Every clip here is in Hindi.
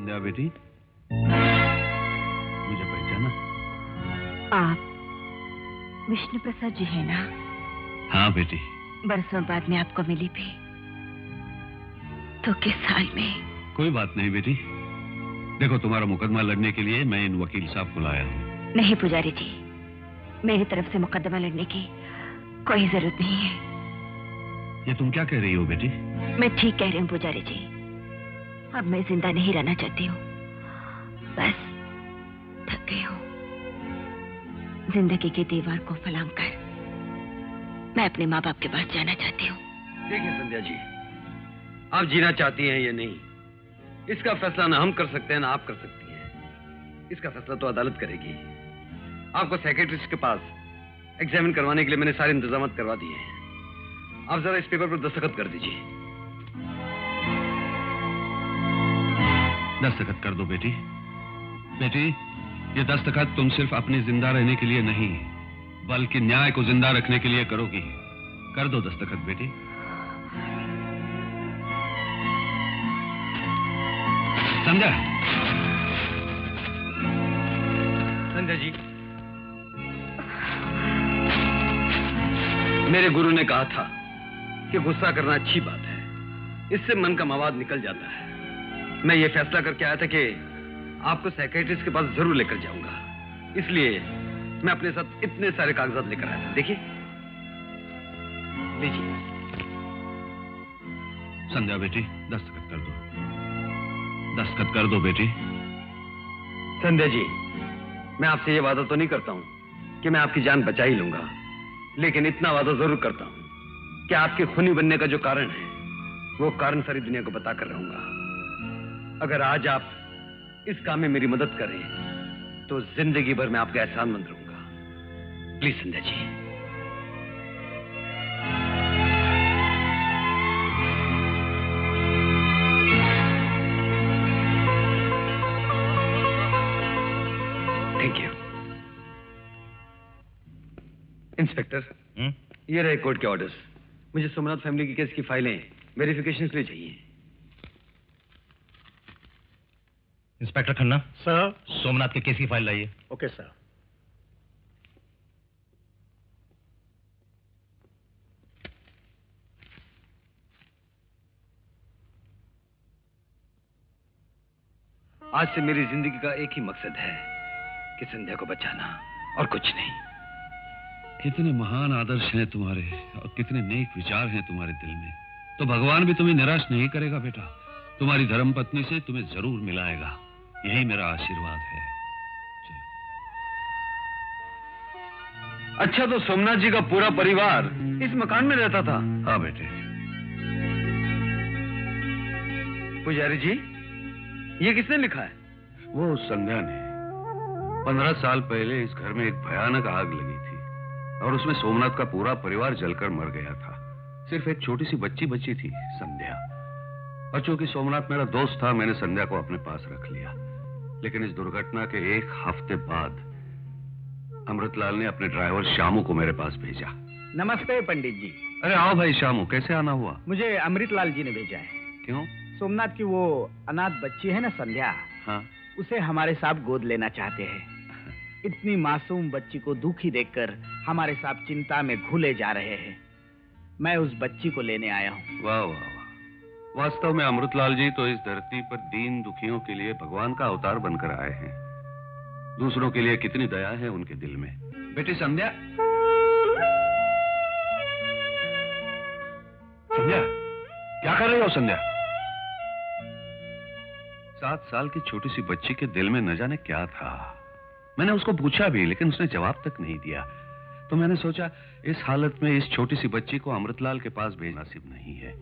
संध्या बेटी, मुझे पहचाना? आप विष्णु प्रसाद जी है ना? हाँ बेटी। बरसों बाद में आपको मिली भी, तो किस हाल में? कोई बात नहीं बेटी, देखो तुम्हारा मुकदमा लड़ने के लिए मैं इन वकील साहब को लाया हूँ। नहीं पुजारी जी, मेरी तरफ से मुकदमा लड़ने की कोई जरूरत नहीं है। ये तुम क्या कह रही हो बेटी? मैं ठीक कह रही हूँ पुजारी जी, अब मैं जिंदा नहीं रहना चाहती हूँ, बस थक गई हूँ। जिंदगी की दीवार को फलांग कर मैं अपने माँ बाप के पास जाना चाहती हूँ। देखिए संध्या जी, आप जीना चाहती हैं या नहीं, इसका फैसला ना हम कर सकते हैं ना आप कर सकती हैं। इसका फैसला तो अदालत करेगी। आपको साइकियाट्रिस्ट के पास एग्जामिन करवाने के लिए मैंने सारे इंतजाम करवा दिए हैं। आप जरा इस पेपर पर दस्तखत कर दीजिए। दस्तखत कर दो बेटी। बेटी, ये दस्तखत तुम सिर्फ अपने जिंदा रहने के लिए नहीं, बल्कि न्याय को जिंदा रखने के लिए करोगी। कर दो दस्तखत बेटी। संध्या। संध्या जी, मेरे गुरु ने कहा था कि गुस्सा करना अच्छी बात है, इससे मन का मवाद निकल जाता है। मैं ये फैसला करके आया था कि आपको साइकियाट्रिस्ट के पास जरूर लेकर जाऊंगा, इसलिए मैं अपने साथ इतने सारे कागजात लेकर आया था। देखिए, लीजिए। संध्या बेटी, दस्तखत कर दो। दस्तखत कर दो बेटी। संध्या जी, मैं आपसे ये वादा तो नहीं करता हूं कि मैं आपकी जान बचा ही लूंगा, लेकिन इतना वादा जरूर करता हूं कि आपके खूनी बनने का जो कारण है, वो कारण सारी दुनिया को बताकर रहूंगा। अगर आज आप इस काम में मेरी मदद करें, तो जिंदगी भर मैं आपका एहसानमंद रहूंगा। Please Sandhya ji. Thank you. Inspector, ये रहे कोर्ट के ऑर्डर्स। मुझे सोमनाथ फैमिली की केस की फाइलें वेरिफिकेशन के लिए चाहिए। इंस्पेक्टर खन्ना। सर। सोमनाथ के केस की फाइल लाइए। Okay sir. आज से मेरी जिंदगी का एक ही मकसद है कि संध्या को बचाना, और कुछ नहीं। कितने महान आदर्श हैं तुम्हारे, और कितने नेक विचार हैं तुम्हारे दिल में, तो भगवान भी तुम्हें निराश नहीं करेगा बेटा। तुम्हारी धर्मपत्नी से तुम्हें जरूर मिलाएगा, यही मेरा आशीर्वाद है। अच्छा, तो सोमनाथ जी का पूरा परिवार इस मकान में रहता था? हाँ बेटे। पुजारी जी, ये किसने लिखा है? वो संध्या ने। 15 साल पहले इस घर में एक भयानक आग लगी थी, और उसमें सोमनाथ का पूरा परिवार जलकर मर गया था। सिर्फ एक छोटी सी बच्ची बची थी, संध्या। और चूंकि सोमनाथ मेरा दोस्त था, मैंने संध्या को अपने पास रख लिया। लेकिन इस दुर्घटना के एक हफ्ते बाद अमृतलाल ने अपने ड्राइवर शामू को मेरे पास भेजा। नमस्ते पंडित जी। अरे आओ भाई शामू, कैसे आना हुआ? मुझे अमृतलाल जी ने भेजा है। क्यों? सोमनाथ की वो अनाथ बच्ची है ना संध्या, हाँ, उसे हमारे साथ गोद लेना चाहते हैं। इतनी मासूम बच्ची को दुखी देखकर हमारे साथ चिंता में घुले जा रहे हैं। मैं उस बच्ची को लेने आया हूँ। वाह वाह वाह। वास्तव में अमृतलाल जी तो इस धरती पर दीन दुखियों के लिए भगवान का अवतार बनकर आए हैं। दूसरों के लिए कितनी दया है उनके दिल में। बेटी संध्या। संध्या, क्या कर रही हो संध्या? 7 साल की छोटी सी बच्ची के दिल में न जाने क्या था। मैंने उसको पूछा भी, लेकिन उसने जवाब तक नहीं दिया। तो मैंने सोचा इस हालत में इस छोटी सी बच्ची को अमृतलाल के पास भेजना नसीब नहीं है,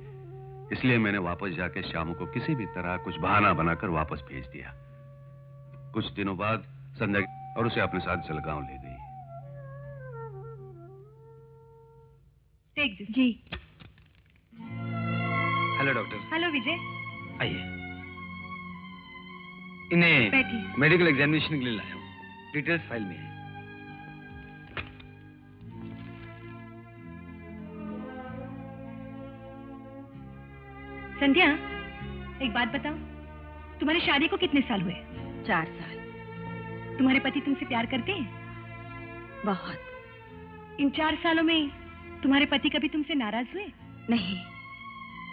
इसलिए मैंने वापस जाके शामू को किसी भी तरह कुछ बहाना बनाकर वापस भेज दिया। कुछ दिनों बाद संध्या और उसे अपने साथ जलगांव ले गई। जी। Hello doctor. हेलो विजय। आइए। इन्हें बैठिए। मेडिकल एग्जामिनेशन के लिए लाया हूँ। डिटेल्स फाइल में है। संध्या, एक बात बताओ, तुम्हारी शादी को कितने साल हुए? 4 साल। तुम्हारे पति तुमसे प्यार करते हैं? बहुत। इन 4 सालों में तुम्हारे पति कभी तुमसे नाराज हुए? नहीं।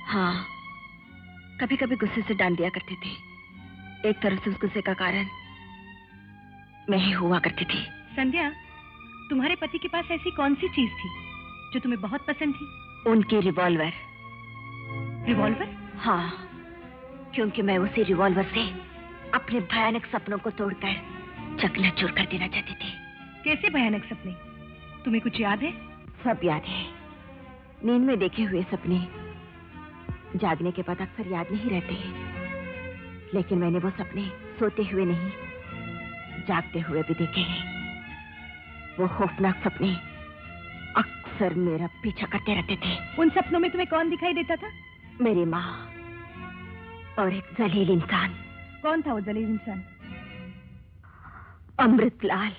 हाँ, कभी कभी गुस्से से डांट दिया करते थे। एक तरफ से उस गुस्से का कारण मैं ही हुआ करती थी। संध्या, तुम्हारे पति के पास ऐसी कौन सी चीज थी जो तुम्हें बहुत पसंद थी? उनकी रिवॉल्वर। रिवॉल्वर? हाँ, क्योंकि मैं उसी रिवॉल्वर से अपने भयानक सपनों को तोड़कर चकनाचूर कर देना चाहती थी। कैसे भयानक सपने? तुम्हें कुछ याद है? सब याद है। नींद में देखे हुए सपने जागने के बाद अक्सर याद नहीं रहते हैं, लेकिन मैंने वो सपने सोते हुए नहीं, जागते हुए भी देखे हैं। वो खौफनाक सपने अक्सर मेरा पीछा करते रहते थे। उन सपनों में तुम्हें कौन दिखाई देता था? मेरी माँ और एक जलील इंसान। कौन था वो जलील इंसान? अमृतलाल।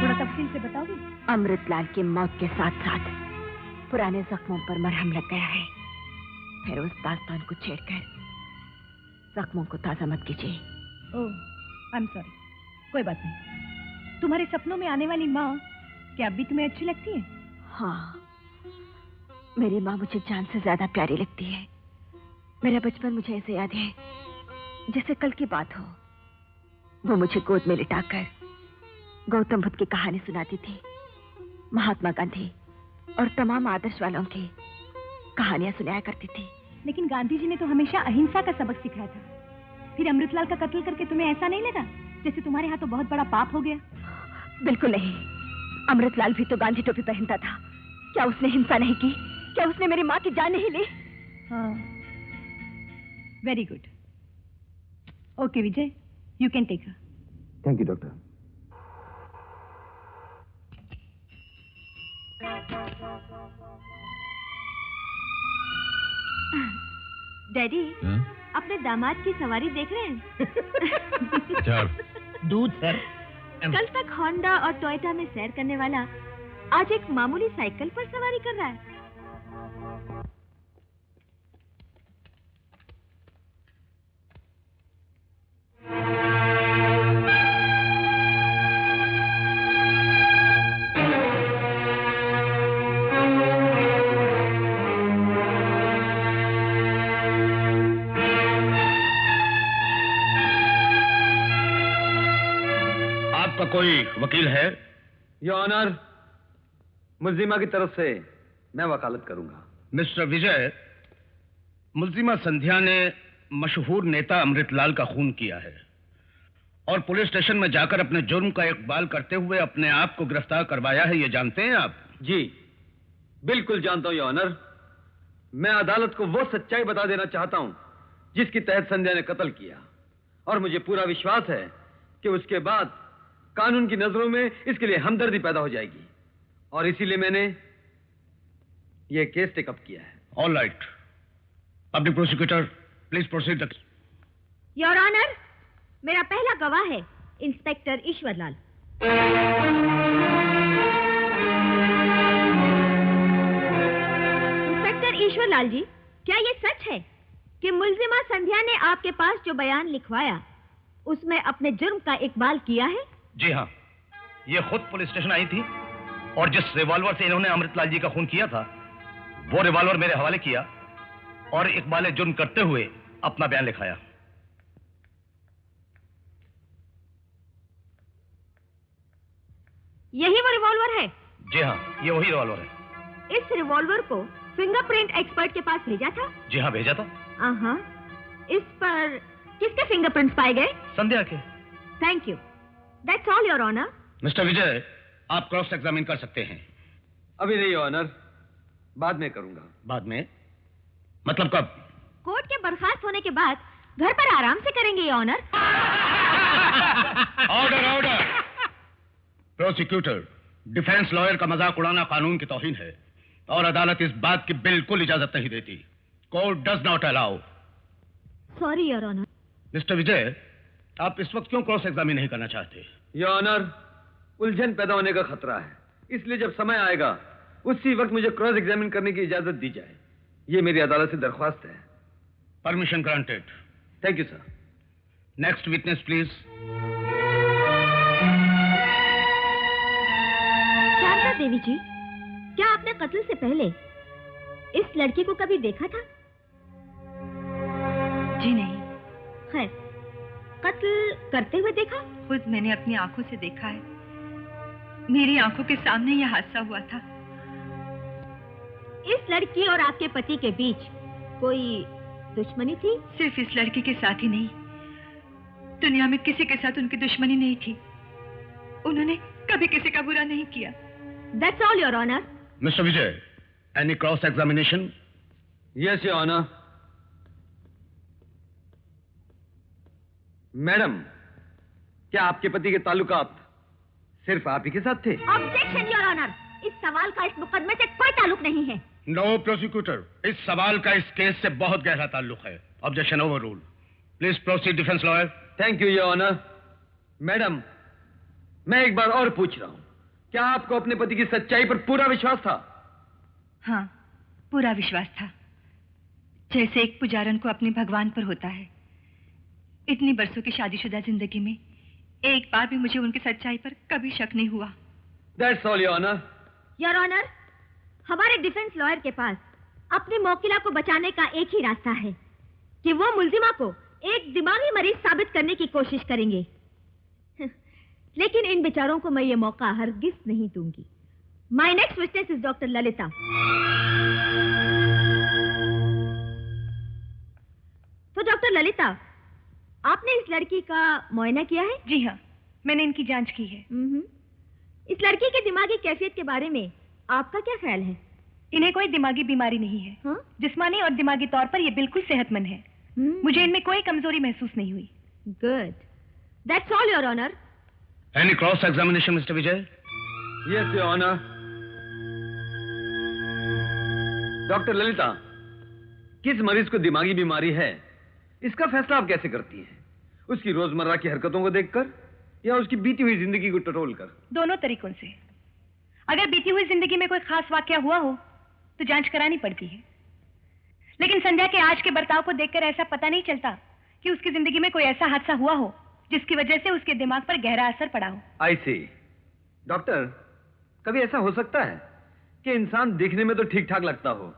थोड़ा तफसील से बताओगे? अमृतलाल की मौत के साथ साथ पुराने जख्मों पर मरहम लग गया है। फिर उस दास्तान को छेड़कर जख्मों को ताजा मत कीजिए। ओह, आई एम सॉरी। कोई बात नहीं। तुम्हारे सपनों में आने वाली माँ क्या अब भी तुम्हें अच्छी लगती है? हाँ, मेरी माँ मुझे जान से ज्यादा प्यारी लगती है। मेरा बचपन मुझे ऐसे याद है जैसे कल की बात हो। वो मुझे गोद में लिटाकर गौतम बुद्ध की कहानी सुनाती थी, महात्मा गांधी और तमाम आदर्श वालों की कहानियां सुनाया करती थी। लेकिन गांधी जी ने तो हमेशा अहिंसा का सबक सिखाया था। फिर अमृतलाल का कत्ल करके तुम्हें ऐसा नहीं लगा जैसे तुम्हारे हाथों बहुत बड़ा पाप हो गया? बिल्कुल नहीं। अमृतलाल भी तो गांधी टोपी पहनता था। क्या उसने हिंसा नहीं की? क्या उसने मेरी माँ की जान नहीं ली? हाँ, very good. Okay Vijay, you can take her. Thank you doctor. Daddy, अपने दामाद की सवारी देख रहे हैं? दूध सर। कल तक होंडा और टोयोटा में सैर करने वाला आज एक मामूली साइकिल पर सवारी कर रहा है। कोई वकील है? योर ऑनर, मुल्जिमा की तरफ से मैं वकालत करूंगा। मिस्टर विजय, मुल्जिमा संध्या ने मशहूर नेता अमृतलाल का खून किया है और पुलिस स्टेशन में जाकर अपने जुर्म का इकबाल करते हुए अपने आप को गिरफ्तार करवाया है। ये जानते हैं आप? जी बिल्कुल जानता हूं योर ऑनर। मैं अदालत को वो सच्चाई बता देना चाहता हूं जिसके तहत संध्या ने कत्ल किया, और मुझे पूरा विश्वास है कि उसके बाद कानून की नजरों में इसके लिए हमदर्दी पैदा हो जाएगी, और इसीलिए मैंने यह केस टेकअप किया है। All right, public prosecutor please proceed. Your honour, मेरा पहला गवाह है इंस्पेक्टर ईश्वरलाल। इंस्पेक्टर ईश्वरलाल जी, क्या ये सच है कि मुल्जिमा संध्या ने आपके पास जो बयान लिखवाया उसमें अपने जुर्म का इकबाल किया है? जी हाँ, ये खुद पुलिस स्टेशन आई थी और जिस रिवॉल्वर से इन्होंने अमृतलाल जी का खून किया था वो रिवॉल्वर मेरे हवाले किया और इकबाल जुर्म करते हुए अपना बयान लिखाया। यही वो रिवॉल्वर है? जी हाँ, ये वही रिवॉल्वर है। इस रिवॉल्वर को फिंगरप्रिंट एक्सपर्ट के पास भेजा था? जी हाँ, भेजा था। इस पर किसके फिंगरप्रिंट्स पाए गए? संध्या के। Thank you, that's all your honour. Mister Vijay, आप क्रॉस एग्जामिन कर सकते हैं। अभी नहीं ऑनर, बाद में करूंगा। बाद में? मतलब कब? कोर्ट के बर्खास्त होने के बाद घर पर आराम से करेंगे your honour. Order order. Prosecutor, defence lawyer का मजाक उड़ाना कानून की तौहीन है और अदालत इस बात की बिल्कुल इजाजत नहीं देती। Court does not allow. Sorry your honour. Mister Vijay, आप इस वक्त क्यों क्रॉस एग्जामिन नहीं करना चाहते? योर ऑनर, उलझन पैदा होने का खतरा है, इसलिए जब समय आएगा उसी वक्त मुझे क्रॉस एग्जामिन करने की इजाजत दी जाए। ये मेरी अदालत से दरख्वास्त है। Permission granted. Thank you sir. Next witness please. Sharada Devi ji, क्या आपने कत्ल से पहले इस लड़की को कभी देखा था? जी नहीं। खैर, कत्ल करते हुए देखा? खुद मैंने अपनी आंखों से देखा है। मेरी आंखों के सामने यह हादसा हुआ था। इस लड़की और आपके पति के बीच कोई दुश्मनी थी? सिर्फ इस लड़की के साथ ही नहीं, दुनिया में किसी के साथ उनकी दुश्मनी नहीं थी। उन्होंने कभी किसी का बुरा नहीं किया। That's all, Your Honor. Mister Vijay, any cross examination? Yes your honour. Madam, क्या आपके पति के ताल्लुकात सिर्फ आप ही के साथ थे? Objection, Your Honor. इस सवाल का इस मुकदमे से कोई ताल्लुक नहीं है। नो प्रोसिक्यूटर, इस सवाल का इस केस से बहुत गहरा ताल्लुक है। Objection overrule. Please proceed defence lawyer. Thank you your honour. Madam, मैं एक बार और पूछ रहा हूं, क्या आपको अपने पति की सच्चाई पर पूरा विश्वास था? हाँ, पूरा विश्वास था, जैसे एक पुजारन को अपने भगवान पर होता है। इतनी बरसों की शादीशुदा जिंदगी में एक बार भी मुझे उनकी सच्चाई पर कभी शक नहीं हुआ। That's all your honour. Your honour, हमारे डिफेंस लॉयर के पास अपनी मौकिला को बचाने का एक ही रास्ता है कि वो मुल्जिमा को एक दिमागी मरीज साबित करने की कोशिश करेंगे। लेकिन इन बेचारों को मैं ये मौका हरगिज नहीं दूंगी। My next witness is doctor Lalita. तो डॉक्टर ललिता, आपने इस लड़की का मुआयना किया है? जी हाँ, मैंने इनकी जांच की है। इस लड़की के दिमागी कैफियत के बारे में आपका क्या ख्याल है? इन्हें कोई दिमागी बीमारी नहीं है। हाँ? जिस्मानी और दिमागी तौर पर ये बिल्कुल सेहतमंद है। मुझे इनमें कोई कमजोरी महसूस नहीं हुई। Good, that's all your honour. Any cross examination mister Vijay? Yes your honour. Doctor Lalita, किस मरीज को दिमागी बीमारी है, इसका फैसला आप कैसे करती हैं? उसकी रोजमर्रा की हरकतों को देखकर या उसकी बीती हुई जिंदगी को टटोल कर? दोनों तरीकों से। अगर बीती हुई जिंदगी में कोई खास वाकया हुआ हो तो जांच करानी पड़ती है, लेकिन संध्या के आज के बर्ताव को देखकर ऐसा पता नहीं चलता कि उसकी जिंदगी में कोई ऐसा हादसा हुआ हो जिसकी वजह से उसके दिमाग पर गहरा असर पड़ा हो। आई सी। डॉक्टर, कभी ऐसा हो सकता है कि इंसान दिखने में तो ठीक ठाक लगता हो,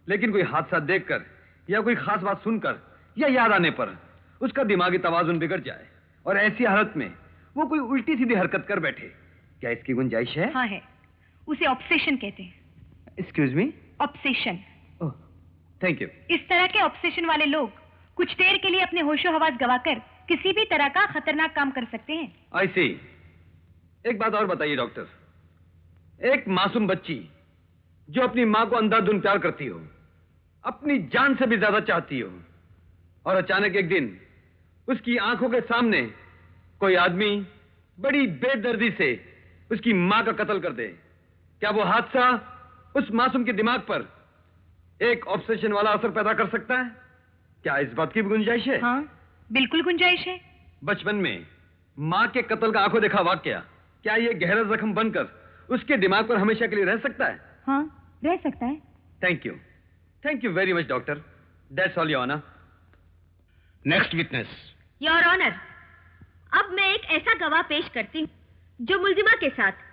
लेकिन कोई हादसा देखकर या कोई खास बात सुनकर या याद आने पर उसका दिमागी तवाजुन बिगड़ जाए और ऐसी हालत में वो कोई उल्टी सीधी हरकत कर बैठे? क्या इसकी गुंजाइश है? हाँ है, उसे ऑब्सेशन कहते हैं। Excuse me? Obsession. Oh, thank you. इस तरह के ऑब्सेशन वाले लोग कुछ देर के लिए अपने होशो हवास गवाकर किसी भी तरह का खतरनाक काम कर सकते हैं। आई सी। एक बात और बताइए डॉक्टर, एक मासूम बच्ची जो अपनी मां को अंधाधुंध प्यार करती हो, अपनी जान से भी ज्यादा चाहती हो, और अचानक एक दिन उसकी आंखों के सामने कोई आदमी बड़ी बेदर्दी से उसकी मां का कत्ल कर दे, क्या वो हादसा उस मासूम के दिमाग पर एक ऑब्सेशन वाला असर पैदा कर सकता है? क्या इस बात की भी गुंजाइश है? हाँ, बिल्कुल गुंजाइश है। बचपन में मां के कत्ल का आंखों देखा वाकया, क्या ये गहरा जख्म बनकर उसके दिमाग पर हमेशा के लिए रह सकता है? हाँ, रह सकता है। Thank you very much doctor. That's all your honour. Next witness. Your honour, अब मैं एक ऐसा गवाह पेश करती हूँ जो मुल्जिमा के साथ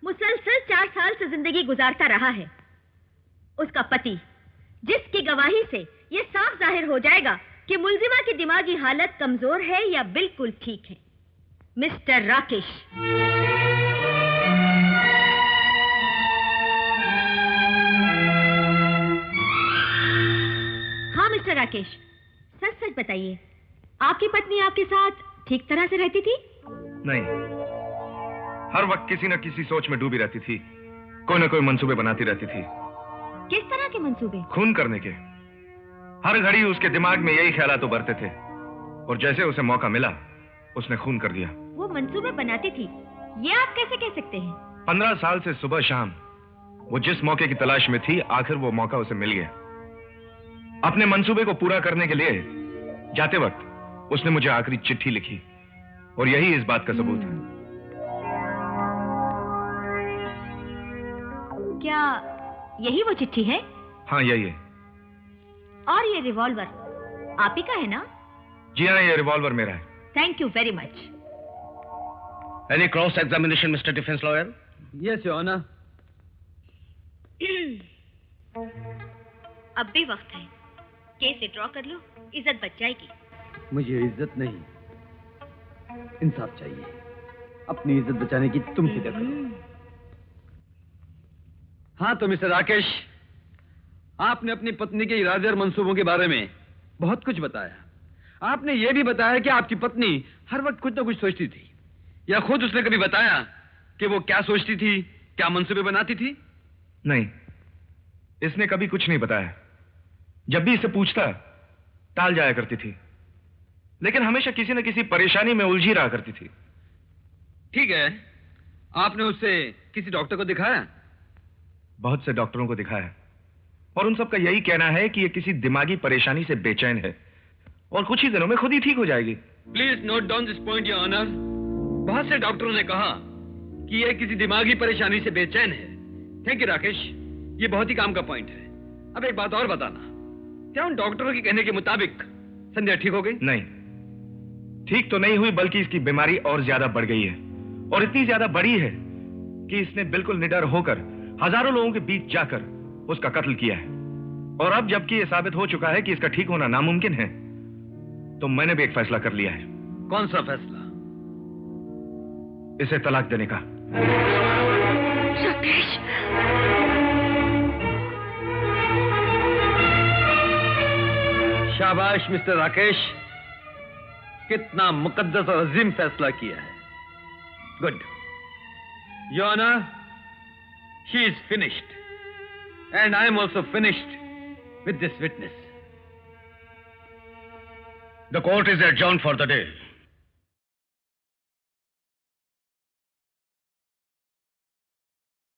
मुसलसल 4 साल से जिंदगी गुजारता रहा है। उसका पति, जिसकी गवाही से यह साफ जाहिर हो जाएगा कि मुल्जिमा की दिमागी हालत कमजोर है या बिल्कुल ठीक है। मिस्टर राकेश। हाँ मिस्टर राकेश, सच सच बताइए, आपकी पत्नी आपके साथ ठीक तरह से रहती थी? नहीं, हर वक्त किसी न किसी सोच में डूबी रहती थी, कोई न कोई मंसूबे बनाती रहती थी। किस तरह के मंसूबे? खून करने के। हर घड़ी उसके दिमाग में यही ख्यालात उभरते थे, और जैसे उसे मौका मिला उसने खून कर दिया। वो मंसूबे बनाती थी, ये आप कैसे कह सकते हैं? 15 साल से सुबह शाम वो जिस मौके की तलाश में थी, आखिर वो मौका उसे मिल गया। अपने मंसूबे को पूरा करने के लिए जाते वक्त उसने मुझे आखिरी चिट्ठी लिखी, और यही इस बात का सबूत है। क्या यही वो चिट्ठी है? हाँ, यही है। और ये रिवॉल्वर आप ही का है ना? जी हाँ, ये रिवॉल्वर मेरा है। Thank you very much. Any cross examination mister defence lawyer? Yes your honour. अब भी वक्त है, केस विड्रॉ कर लो, इज्जत बच जाएगी। मुझे इज्जत नहीं, इंसाफ चाहिए। अपनी इज्जत बचाने की तुम फिक्र करो। हाँ तो मिस्टर राकेश, आपने अपनी पत्नी के इरादे और मंसूबों के बारे में बहुत कुछ बताया। आपने यह भी बताया कि आपकी पत्नी हर वक्त कुछ ना कुछ सोचती थी, या खुद उसने कभी बताया कि वो क्या सोचती थी, क्या मंसूबे बनाती थी? नहीं, इसने कभी कुछ नहीं बताया। जब भी इसे पूछता टाल जाया करती थी, लेकिन हमेशा किसी न किसी परेशानी में उलझी रहा करती थी। ठीक है, आपने उससे किसी डॉक्टर को दिखाया? बहुत से डॉक्टरों को दिखाया और उन सबका यही कहना है कि ये किसी दिमागी परेशानी से बेचैन है और कुछ ही दिनों में खुद ही ठीक हो जाएगी। Please note down this point your honour. बहुत से डॉक्टरों ने कहा कि यह किसी दिमागी परेशानी से बेचैन है। थैंक यू राकेश, ये बहुत ही काम का पॉइंट है। अब एक बात और बताना, क्या उन डॉक्टरों के कहने के मुताबिक संध्या ठीक हो गई? नहीं, ठीक तो नहीं हुई, बल्कि इसकी बीमारी और ज्यादा बढ़ गई है, और इतनी ज्यादा बड़ी है कि इसने बिल्कुल निडर होकर हजारों लोगों के बीच जाकर उसका कत्ल किया है। और अब जबकि यह साबित हो चुका है कि इसका ठीक होना नामुमकिन है, तो मैंने भी एक फैसला कर लिया है। कौन सा फैसला? इसे तलाक देने का। राकेश, शाबाश मिस्टर राकेश, कितना मुकद्दस और अजीम फैसला किया है। Good your honour, she is finished and I am also finished with this witness. The court is adjourned for the day.